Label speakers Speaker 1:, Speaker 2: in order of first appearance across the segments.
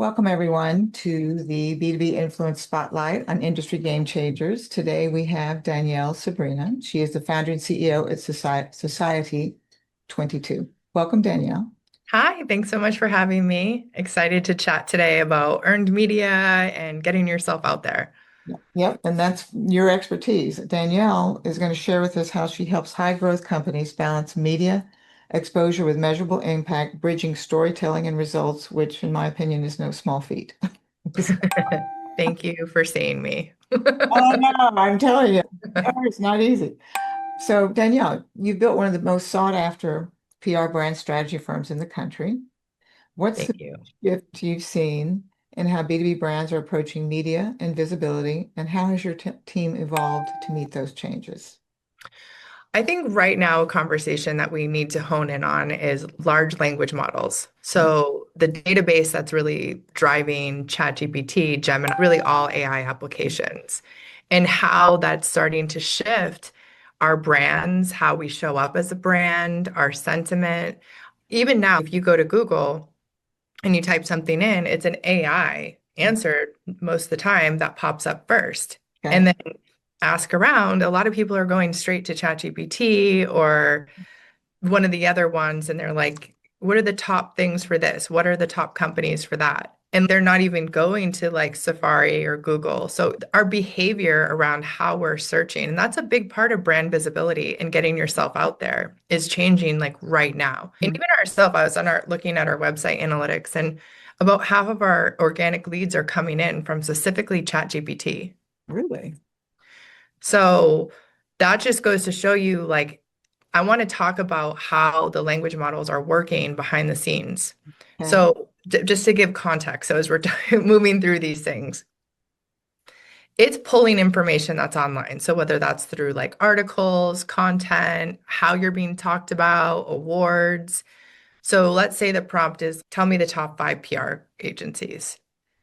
Speaker 1: Welcome, everyone, to the B2B Influence Spotlight on Industry Game Changers. Today, we have Danielle Sabrina. She is the founder and CEO at Society 22. Welcome, Danielle.
Speaker 2: Hi, thanks so much for having me. Excited to chat today about earned media and getting yourself out there.
Speaker 1: Yep, and that's your expertise. Danielle is going to share with us how she helps high-growth companies balance media exposure with measurable impact, bridging storytelling and results, which, in my opinion, is no small feat.
Speaker 2: Thank you for seeing me.
Speaker 1: Oh, no, I'm telling you, it's not easy. So, Danielle, you built one of the most sought after PR brand strategy firms in the country. What's
Speaker 2: Thank
Speaker 1: the
Speaker 2: you.
Speaker 1: shift you've seen in how B2B brands are approaching media and visibility, and how has your team evolved to meet those changes?
Speaker 2: I think right now a conversation that we need to hone in on is large language models. So the database that's really driving ChatGPT, Gemini, really all AI applications, and how that's starting to shift our brands, how we show up as a brand, our sentiment. Even now, if you go to Google and you type something in, it's an AI answer most of the time that pops up first. And
Speaker 1: Okay.
Speaker 2: then ask around, a lot of people are going straight to ChatGPT or one of the other ones, and they're like, what are the top things for this? What are the top companies for that? And they're not even going to like Safari or Google. So our behavior around how we're searching, and that's a big part of brand visibility and getting yourself out there is changing like right now. And
Speaker 1: Mhm.
Speaker 2: even ourselves, I was on our looking at our website analytics, and about half of our organic leads are coming in from specifically ChatGPT.
Speaker 1: Really?
Speaker 2: So that just goes to show you, like, I want to talk about how the language models are working behind the scenes.
Speaker 1: Okay.
Speaker 2: So just to give context, so as we're moving through these things, it's pulling information that's online. So whether that's through like articles, content, how you're being talked about, awards. So let's say the prompt is, tell me the top five PR agencies.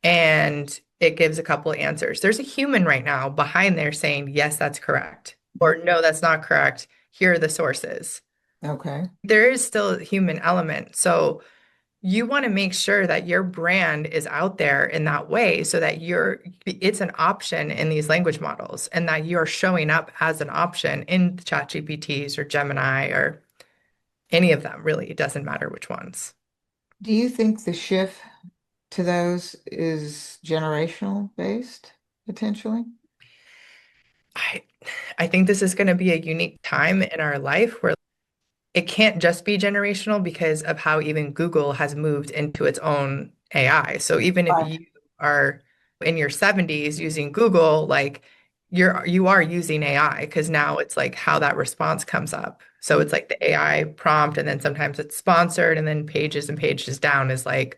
Speaker 2: And it gives a couple of answers. There's a human right now behind there saying, yes, that's correct. Or no, that's not correct. Here are the sources.
Speaker 1: Okay.
Speaker 2: There is still a human element. So you want to make sure that your brand is out there in that way so that it's an option in these language models and that you're showing up as an option in ChatGPTs or Gemini or any of them, really. It doesn't matter which ones.
Speaker 1: Do you think the shift to those is generational based, potentially?
Speaker 2: I I think this is going to be a unique time in our life where it can't just be generational because of how even Google has moved into its own AI. So even if
Speaker 1: Right.
Speaker 2: you are in your 70s using Google, like you are using AI because now it's like how that response comes up. So it's like the AI prompt, and then sometimes it's sponsored, and then pages and pages down is like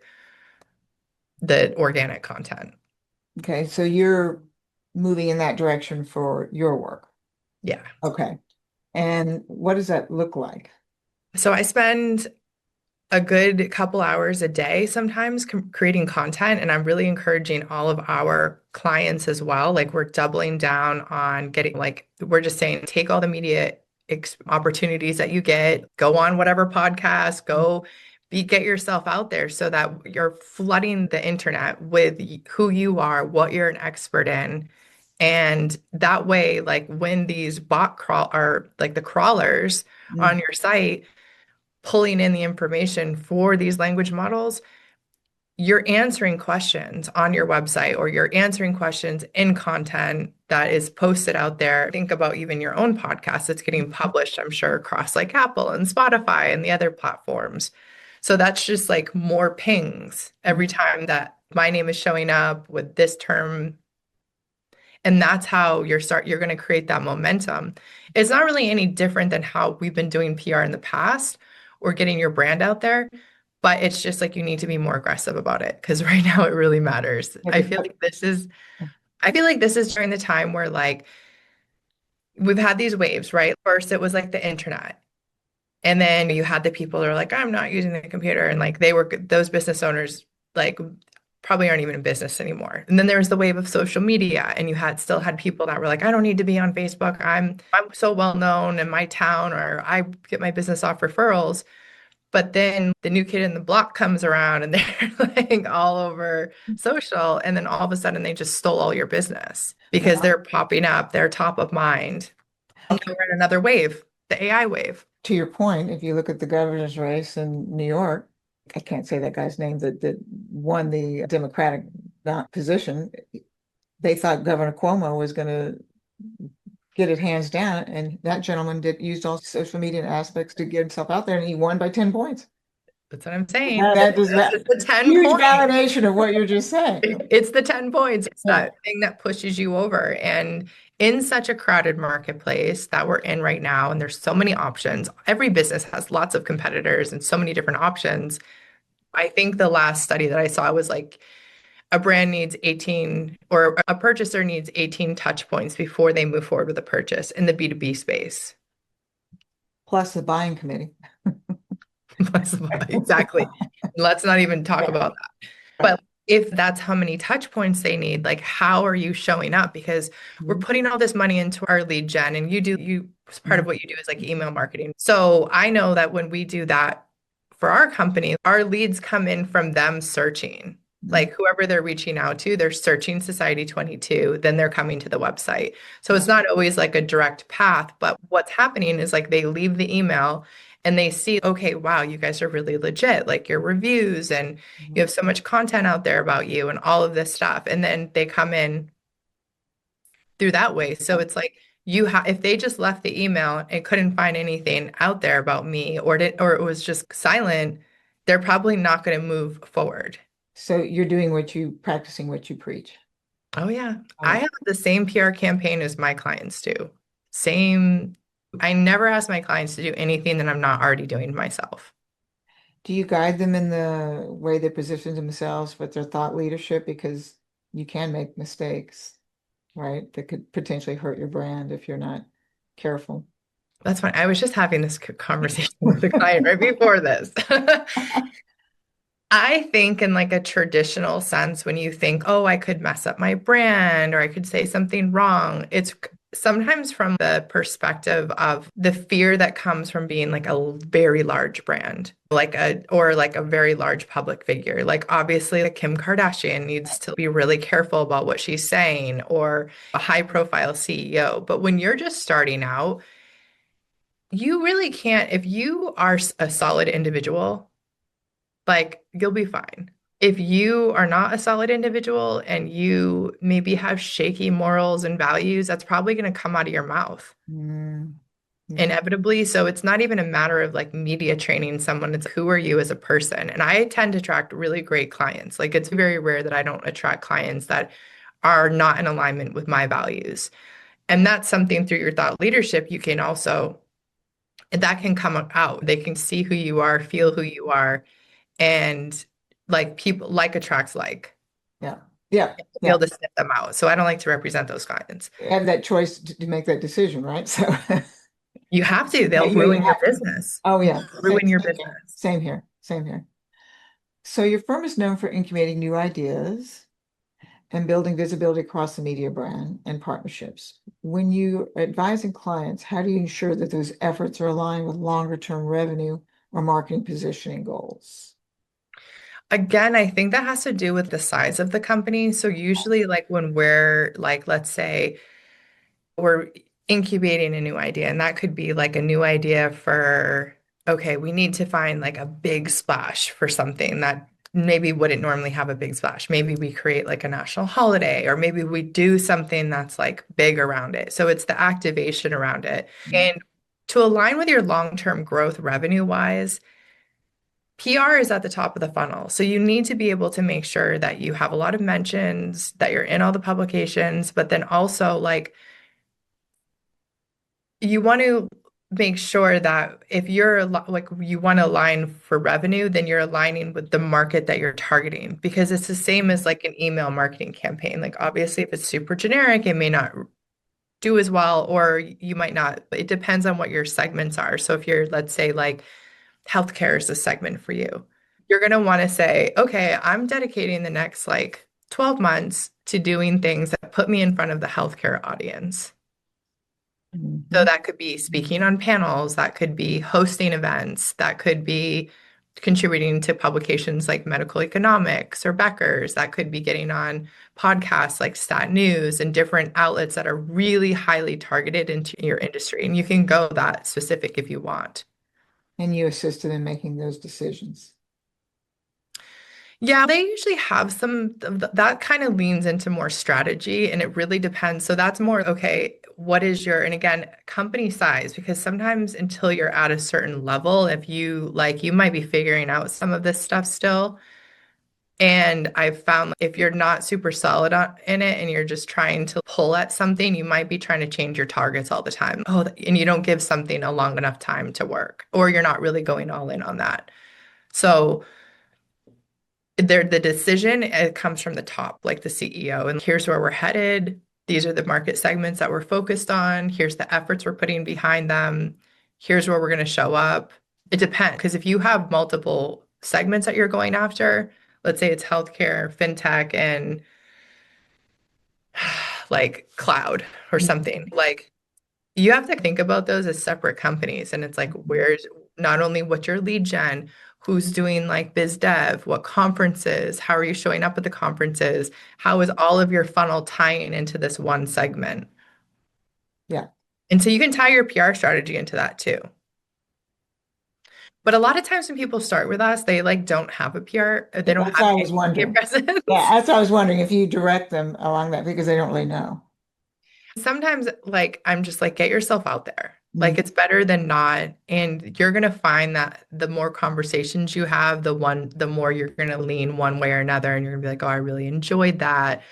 Speaker 2: the organic content.
Speaker 1: Okay, so you're moving in that direction for your work.
Speaker 2: Yeah.
Speaker 1: Okay. And what does that look like?
Speaker 2: So I spend a good couple hours a day sometimes creating content, and I'm really encouraging all of our clients as well. Like we're doubling down on getting, like we're just saying, take all the media opportunities that you get, go on whatever podcast, get yourself out there so that you're flooding the internet with who you are, what you're an expert in. And that way, like when these bot crawl are like the crawlers
Speaker 1: Mm.
Speaker 2: on your site pulling in the information for these language models, you're answering questions on your website or you're answering questions in content that is posted out there. Think about even your own podcast that's getting published, I'm sure, across like Apple and Spotify and the other platforms. So that's just like more pings every time that my name is showing up with this term. And that's how you're going to create that momentum. It's not really any different than how we've been doing PR in the past or getting your brand out there, but it's just like you need to be more aggressive about it because right now it really matters.
Speaker 1: Yeah, because
Speaker 2: I feel like this is during the time where like we've had these waves, right? First it was like the internet. And then you had the people that are like, I'm not using the computer. And like those business owners like probably aren't even in business anymore. And then there was the wave of social media, and you still had people that were like, I don't need to be on Facebook. I'm so well known in my town, or I get my business off referrals. But then the new kid in the block comes around and they're like all over social. And then all of a sudden they just stole all your business because
Speaker 1: Well,
Speaker 2: they're popping up, they're top of mind. And now we're in another wave, the AI wave.
Speaker 1: to your point, if you look at the governor's race in New York, I can't say that guy's name that won the Democratic position. They thought Governor Cuomo was going to get it hands down, and that gentleman did used all social media aspects to get himself out there, and he won by 10 points.
Speaker 2: That's what I'm saying.
Speaker 1: That is
Speaker 2: It's the 10
Speaker 1: huge
Speaker 2: points.
Speaker 1: validation of what you're just saying.
Speaker 2: It's the 10 points. It's
Speaker 1: Yeah.
Speaker 2: that thing that pushes you over. And in such a crowded marketplace that we're in right now, and there's so many options, every business has lots of competitors and so many different options. I think the last study that I saw was like a brand needs 18 or a purchaser needs 18 touch points before they move forward with a purchase in the B2B space.
Speaker 1: Plus the buying committee.
Speaker 2: Exactly. Let's not even talk
Speaker 1: Yeah.
Speaker 2: about that. But if that's how many touch points they need, like how are you showing up? Because we're
Speaker 1: Mhm.
Speaker 2: putting all this money into our lead gen and part of
Speaker 1: Mhm.
Speaker 2: what you do is like email marketing. So I know that when we do that for our company, our leads come in from them searching.
Speaker 1: Mhm.
Speaker 2: Like whoever they're reaching out to, they're searching Society 22, then they're coming to the website. So
Speaker 1: Yeah.
Speaker 2: it's not always like a direct path, but what's happening is like they leave the email and they see, okay, wow, you guys are really legit, like your reviews and you
Speaker 1: Mhm.
Speaker 2: have so much content out there about you and all of this stuff. And then they come in through that way. So it's like if they just left the email and couldn't find anything out there about me or it was just silent, they're probably not going to move forward.
Speaker 1: So you're doing practicing what you preach.
Speaker 2: Oh yeah.
Speaker 1: Oh,
Speaker 2: I
Speaker 1: yeah.
Speaker 2: have the same PR campaign as my clients do. Same. I never ask my clients to do anything that I'm not already doing myself.
Speaker 1: Do you guide them in the way they position themselves with their thought leadership? Because you can make mistakes, right? That could potentially hurt your brand if you're not careful.
Speaker 2: That's fine. I was just having this conversation with a client right before this. I think in like a traditional sense, when you think, oh, I could mess up my brand or I could say something wrong, it's sometimes from the perspective of the fear that comes from being like a very large brand, or like a very large public figure. Like obviously, like Kim Kardashian needs to be really careful about what she's saying, or a high profile CEO. But when you're just starting out, you really can't, if you are a solid individual, like you'll be fine. If you are not a solid individual and you maybe have shaky morals and values, that's probably going to come out of your mouth
Speaker 1: Mm, yeah.
Speaker 2: inevitably. So it's not even a matter of like media training someone, it's who are you as a person. And I tend to attract really great clients. Like it's very rare that I don't attract clients that are not in alignment with my values. And that's something through your thought leadership, you can also, that can come out. They can see who you are, feel who you are, and like people like attracts like
Speaker 1: Yeah. Yeah.
Speaker 2: be able
Speaker 1: Yeah.
Speaker 2: to sniff them out. So I don't like to represent those clients.
Speaker 1: You have that choice to make that decision, right? So
Speaker 2: You have to,
Speaker 1: yeah,
Speaker 2: they'll
Speaker 1: you
Speaker 2: ruin your
Speaker 1: have to.
Speaker 2: business.
Speaker 1: Oh yeah.
Speaker 2: Ruin your business.
Speaker 1: Same here. Same here. So your firm is known for incubating new ideas and building visibility across the media brand and partnerships. When you are advising clients, how do you ensure that those efforts are aligned with longer term revenue or marketing positioning goals?
Speaker 2: Again, I think that has to do with the size of the company. So usually like when we're like, let's say we're incubating a new idea, and that could be like a new idea for, okay, we need to find like a big splash for something that maybe wouldn't normally have a big splash. Maybe we create like a national holiday, or maybe we do something that's like big around it. So it's the activation around it. And to align with your long-term growth revenue wise, PR is at the top of the funnel. So you need to be able to make sure that you have a lot of mentions, that you're in all the publications, but then also like you want to make sure that if like you want to align for revenue, then you're aligning with the market that you're targeting because it's the same as like an email marketing campaign. Like obviously if it's super generic, it may not do as well, or you might not. It depends on what your segments are. So if you're, let's say like healthcare is a segment for you, you're going to want to say, okay, I'm dedicating the next like 12 months to doing things that put me in front of the healthcare audience. So
Speaker 1: Mhm.
Speaker 2: that could be speaking on panels, that could be hosting events, that could be contributing to publications like Medical Economics or Becker's. That could be getting on podcasts like Stat News and different outlets that are really highly targeted into your industry. And you can go that specific if you want.
Speaker 1: And you assisted in making those decisions.
Speaker 2: Yeah, they usually have that kind of leans into more strategy and it really depends. So that's more, okay, what is your, and again, company size, because sometimes until you're at a certain level, if you like, you might be figuring out some of this stuff still. And I've found if you're not super solid in it and you're just trying to pull at something, you might be trying to change your targets all the time. Oh, and you don't give something a long enough time to work, or you're not really going all in on that. So, the decision it comes from the top, like the CEO, and here's where we're headed. These are the market segments that we're focused on. Here's the efforts we're putting behind them. Here's where we're going to show up. It depends because if you have multiple segments that you're going after, let's say it's healthcare, fintech, and like cloud or something, like you have to think about those as separate companies. And it's like, where's not only what's your lead gen, who's doing like biz dev, what conferences, how are you showing up at the conferences? How is all of your funnel tying into this one segment?
Speaker 1: Yeah.
Speaker 2: And so you can tie your PR strategy into that too. But a lot of times when people start with us, they like don't have a PR, they don't
Speaker 1: That's
Speaker 2: have
Speaker 1: what I was
Speaker 2: any media
Speaker 1: wondering. Yeah,
Speaker 2: presence.
Speaker 1: that's what I was wondering if you direct them along that because they don't really know.
Speaker 2: Sometimes, like, I'm just like, get yourself out there. Like,
Speaker 1: Mm,
Speaker 2: it's better than not. And you're going to find that the more conversations you have, the more you're going to lean one way or another. And you're going to be like, oh, I really enjoyed that.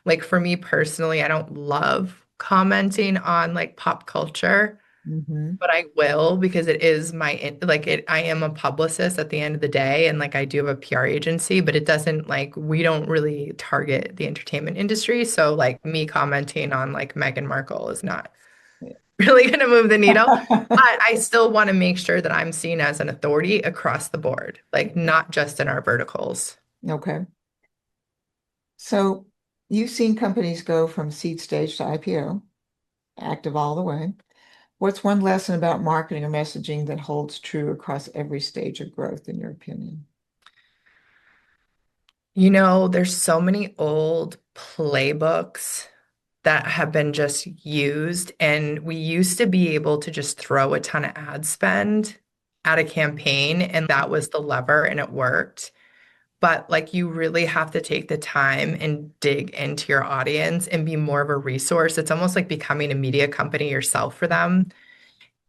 Speaker 2: Like, for me personally, I don't love commenting on like pop culture,
Speaker 1: hmm
Speaker 2: but I will because it is like, I am a publicist at the end of the day. And like, I do have a PR agency, but it doesn't like, we don't really target the entertainment industry. So, like, me commenting on like Meghan Markle is not really going to move the needle. But I still want to make sure that I'm seen as an authority across the board, like not just in our verticals.
Speaker 1: Okay. So you've seen companies go from seed stage to IPO, active all the way. What's one lesson about marketing or messaging that holds true across every stage of growth, in your opinion?
Speaker 2: You know, there's so many old playbooks that have been just used, and we used to be able to just throw a ton of ad spend at a campaign, and that was the lever, and it worked. But like you really have to take the time and dig into your audience and be more of a resource. It's almost like becoming a media company yourself for them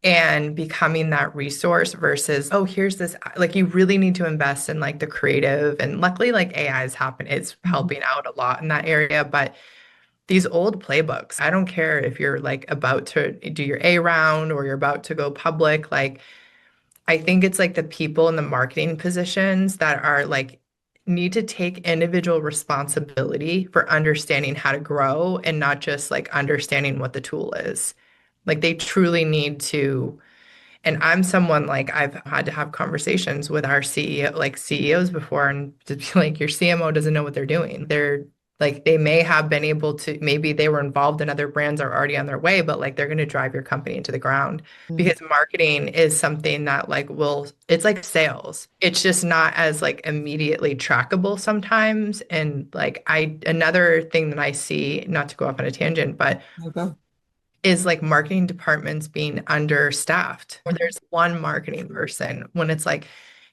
Speaker 2: and becoming that resource versus, oh, here's this. Like you really need to invest in like the creative. And luckily, like AI is happening, it's
Speaker 1: Mhm.
Speaker 2: helping out a lot in that area. But these old playbooks, I don't care if you're like about to do your A round or you're about to go public, like I think it's like the people in the marketing positions that are like need to take individual responsibility for understanding how to grow and not just like understanding what the tool is. Like they truly need to, and I'm someone like I've had to have conversations with our CEO, like CEOs before, and to be like, your CMO doesn't know what they're doing. They're like, they may have been able to, maybe they were involved in other brands are already on their way, but like they're going to drive your company into the ground
Speaker 1: Mm,
Speaker 2: because marketing is something that like will, it's like sales. It's just not as like immediately trackable sometimes. And like, another thing that I see, not to go off on a tangent, but
Speaker 1: there go.
Speaker 2: is like marketing departments being understaffed or there's one marketing person when it's like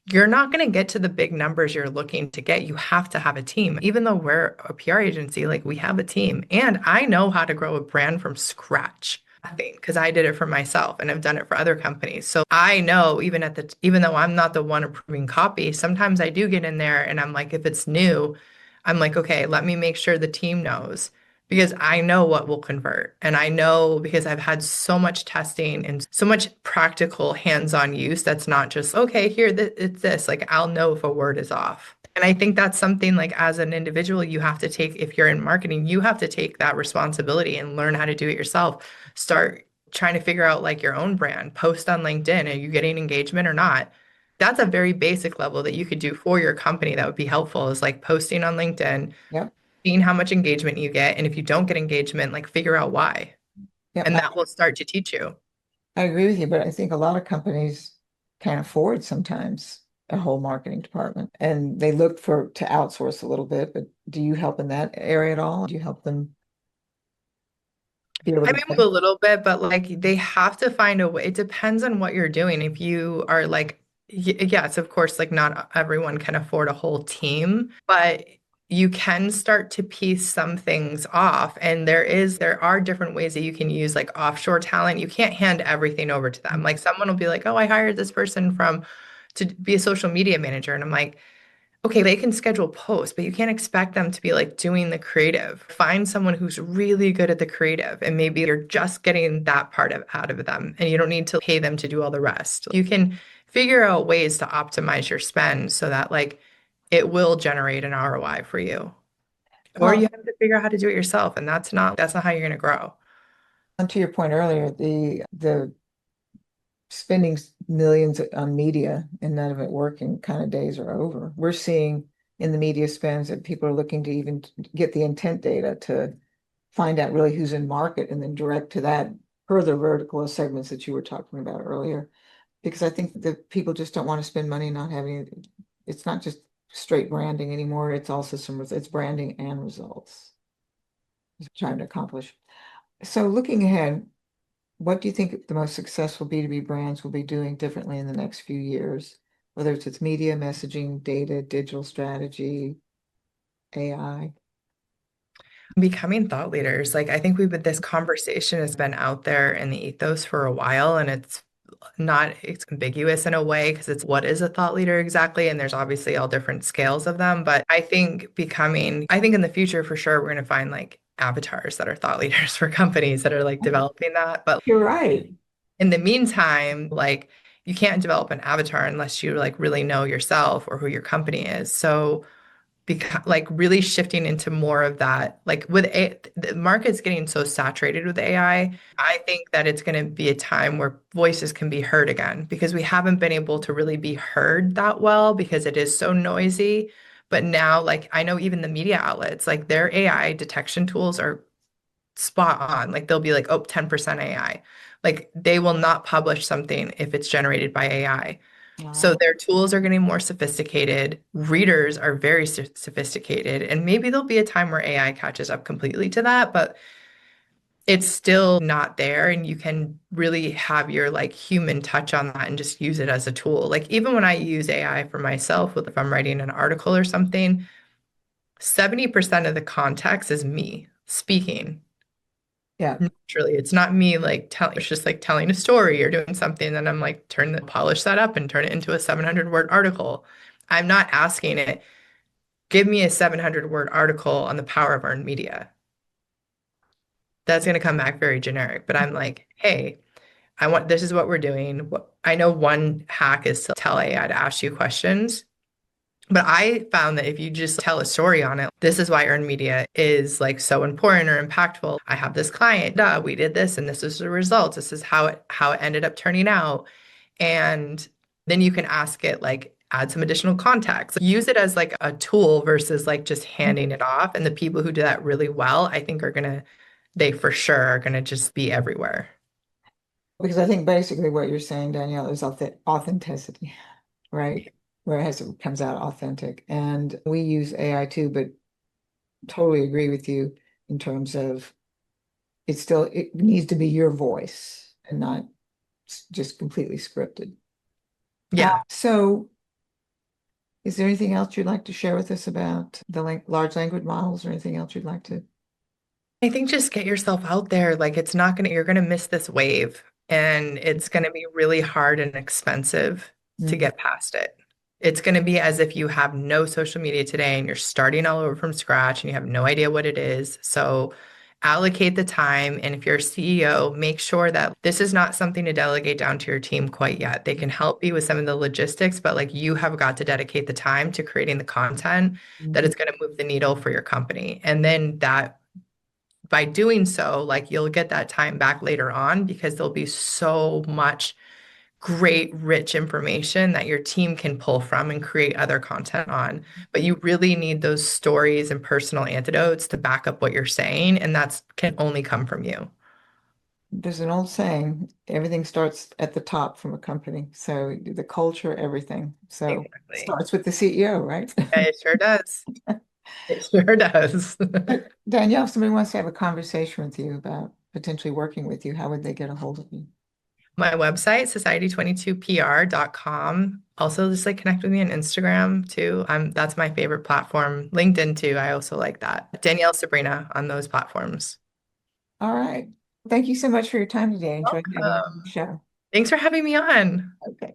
Speaker 2: you're not going to get to the big numbers you're looking to get. You have to have a team. Even though we're a PR agency, like we have a team. And I know how to grow a brand from scratch. Nothing, because I did it for myself and I've done it for other companies. So I know even though I'm not the one approving copy, sometimes I do get in there and I'm like, if it's new, I'm like, okay, let me make sure the team knows because I know what will convert. And I know because I've had so much testing and so much practical hands-on use that's not just, okay, here, it's this. Like, I'll know if a word is off. And I think that's something like as an individual, you have to take, if you're in marketing, you have to take that responsibility and learn how to do it yourself. Start trying to figure out like your own brand, post on LinkedIn. Are you getting engagement or not? That's a very basic level that you could do for your company that would be helpful is like posting on LinkedIn,
Speaker 1: Yep.
Speaker 2: seeing how much engagement you get. And if you don't get engagement, like figure out why.
Speaker 1: Yep.
Speaker 2: And that will start to teach you.
Speaker 1: I agree with you, but I think a lot of companies can't afford sometimes. a whole marketing department. And they look for to outsource a little bit, but do you help in that area at all? Do you help them be able
Speaker 2: I
Speaker 1: to
Speaker 2: mean, a little bit, but like they have to find a way. It depends on what you're doing. If you are like, yes, of course, like not everyone can afford a whole team, but you can start to piece some things off. And there are different ways that you can use like offshore talent. You can't hand everything over to them. Like someone will be like, oh, I hired this person to be a social media manager. And I'm like, okay, they can schedule posts, but you can't expect them to be like doing the creative. Find someone who's really good at the creative, and maybe you're just getting that part out of them, and you don't need to pay them to do all the rest. You can figure out ways to optimize your spend so that like it will generate an ROI for you. Or you
Speaker 1: well,
Speaker 2: have to figure out how to do it yourself, and that's not how you're going to grow.
Speaker 1: to your point earlier, the spending millions on media and none of it working kind of days are over. We're seeing in the media spends that people are looking to even get the intent data to find out really who's in market and then direct to that further vertical segments that you were talking about earlier. Because I think that people just don't want to spend money not having it's not just straight branding anymore. It's also it's branding and results. It's trying to accomplish. So looking ahead, what do you think the most successful B2B brands will be doing differently in the next few years? Whether it's media, messaging, data, digital strategy, AI.
Speaker 2: Becoming thought leaders. Like, I think this conversation has been out there in the ethos for a while, and it's ambiguous in a way because it's what is a thought leader exactly? And there's obviously all different scales of them. But I think in the future, for sure, we're going to find like avatars that are thought leaders for companies that are like developing that. But
Speaker 1: You're right.
Speaker 2: in the meantime, like, you can't develop an avatar unless you like really know yourself or who your company is. So, like really shifting into more of that like the market's getting so saturated with I think that it's going to be a time where voices can be heard again because we haven't been able to really be heard that well because it is so noisy. But now, like, I know even the media outlets, like their AI detection tools are spot on. Like they'll be like, oh, 10% AI. Like they will not publish something if it's generated by AI. So
Speaker 1: Wow.
Speaker 2: their tools are getting more sophisticated. Readers are very sophisticated. And maybe there'll be a time where AI catches up completely to that, but it's still not there. And you can really have your like human touch on that and just use it as a tool. Like even when I use AI for myself, if I'm writing an article or something, 70% of the context is me speaking.
Speaker 1: Yeah.
Speaker 2: Naturally, it's not me like telling, it's just like telling a story or doing something. Then I'm like, polish that up and turn it into a 700-word article. I'm not asking it, give me a 700-word article on the power of earned media. That's going to come back very generic. But I'm like, hey, this is what we're doing. I know one hack is to tell AI to ask you questions. But I found that if you just tell a story on it, this is why earned media is like so important or impactful. I have this client, we did this and this is the results. This is how it ended up turning out. And then you can ask it like add some additional context. Use it as like a tool versus like just handing it off. And the people who do that really well, I think they for sure are gonna just be everywhere.
Speaker 1: Because I think basically what you're saying, Danielle, is authenticity, right? Where it comes out authentic. And we use AI too, but totally agree with you in terms of it needs to be your voice and not just completely scripted.
Speaker 2: Yeah.
Speaker 1: So is there anything else you'd like to share with us about the large language models or anything else you'd like to?
Speaker 2: I think just get yourself out there. Like you're gonna miss this wave and it's gonna be really hard and expensive to
Speaker 1: Mhm.
Speaker 2: get past it. It's gonna be as if you have no social media today and you're starting all over from scratch and you have no idea what it is. So allocate the time. And if you're a CEO, make sure that this is not something to delegate down to your team quite yet. They can help you with some of the logistics, but like you have got to dedicate the time to creating the content that
Speaker 1: Mhm.
Speaker 2: is going to move the needle for your company. And then that by doing so, like you'll get that time back later on because there'll be so much great, rich information that your team can pull from and create other content on. But you really need those stories and personal antidotes to back up what you're saying, and that's can only come from you.
Speaker 1: there's an old saying, everything starts at the top from a company. So the culture, everything. So
Speaker 2: Exactly.
Speaker 1: starts with the CEO, right?
Speaker 2: Yeah, it sure does. It sure does.
Speaker 1: But Danielle, if somebody wants to have a conversation with you about potentially working with you, how would they get a hold of you?
Speaker 2: My website, society22pr.com. Also, just like connect with me on Instagram too. That's my favorite platform. LinkedIn too. I also like that. Danielle, Sabrina on those platforms.
Speaker 1: All right. Thank you so much for your time today. I enjoyed having you on the
Speaker 2: Welcome.
Speaker 1: show.
Speaker 2: Thanks for having me on.
Speaker 1: Okay.